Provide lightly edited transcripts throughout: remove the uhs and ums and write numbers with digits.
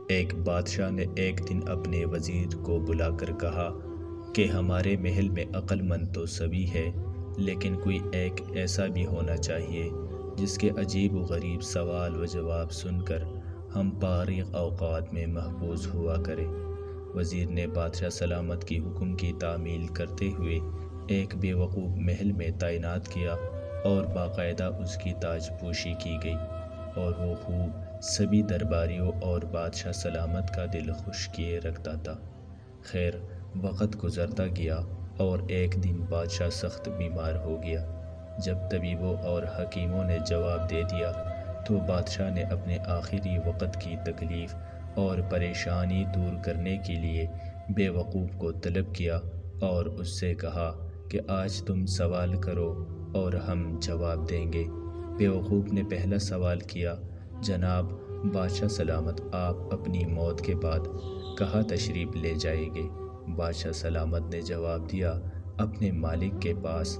ایک بادشاہ نے ایک دن اپنے وزیر کو بلا کر کہا کہ ہمارے محل میں عقل مند تو سبھی ہے، لیکن کوئی ایک ایسا بھی ہونا چاہیے جس کے عجیب و غریب سوال و جواب سن کر ہم فارغ اوقات میں محفوظ ہوا کریں۔ وزیر نے بادشاہ سلامت کی حکم کی تعمیل کرتے ہوئے ایک بے وقوف محل میں تعینات کیا اور باقاعدہ اس کی تاج پوشی کی گئی، اور وہ خوب سبھی درباریوں اور بادشاہ سلامت کا دل خوش کیے رکھتا تھا۔ خیر، وقت گزرتا گیا اور ایک دن بادشاہ سخت بیمار ہو گیا۔ جب طبیبوں اور حکیموں نے جواب دے دیا تو بادشاہ نے اپنے آخری وقت کی تکلیف اور پریشانی دور کرنے کے لیے بے وقوف کو طلب کیا اور اس سے کہا کہ آج تم سوال کرو اور ہم جواب دیں گے۔ بے وقوف نے پہلا سوال کیا، جناب بادشاہ سلامت، آپ اپنی موت کے بعد کہاں تشریف لے جائیں گے؟ بادشاہ سلامت نے جواب دیا، اپنے مالک کے پاس۔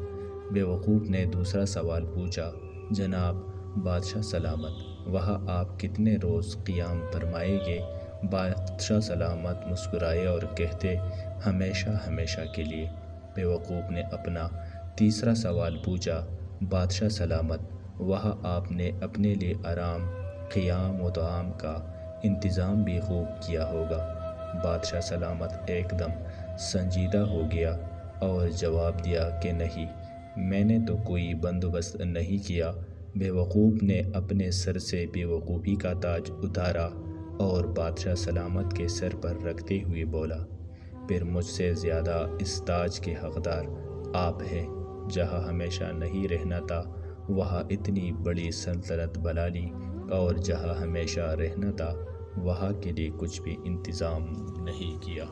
بے وقوف نے دوسرا سوال پوچھا، جناب بادشاہ سلامت، وہاں آپ کتنے روز قیام فرمائیں گے؟ بادشاہ سلامت مسکرائے اور کہتے، ہمیشہ ہمیشہ کے لیے۔ بے وقوف نے اپنا تیسرا سوال پوچھا، بادشاہ سلامت، وہاں آپ نے اپنے لیے آرام، قیام و طعام کا انتظام بھی خوب کیا ہوگا۔ بادشاہ سلامت ایک دم سنجیدہ ہو گیا اور جواب دیا کہ نہیں، میں نے تو کوئی بندوبست نہیں کیا۔ بے وقوف نے اپنے سر سے بے وقوفی کا تاج اتارا اور بادشاہ سلامت کے سر پر رکھتے ہوئے بولا، پھر مجھ سے زیادہ اس تاج کے حقدار آپ ہیں۔ جہاں ہمیشہ نہیں رہنا تھا وہاں اتنی بڑی سلطنت بنا لی، اور جہاں ہمیشہ رہنا تھا وہاں کے لیے کچھ بھی انتظام نہیں کیا۔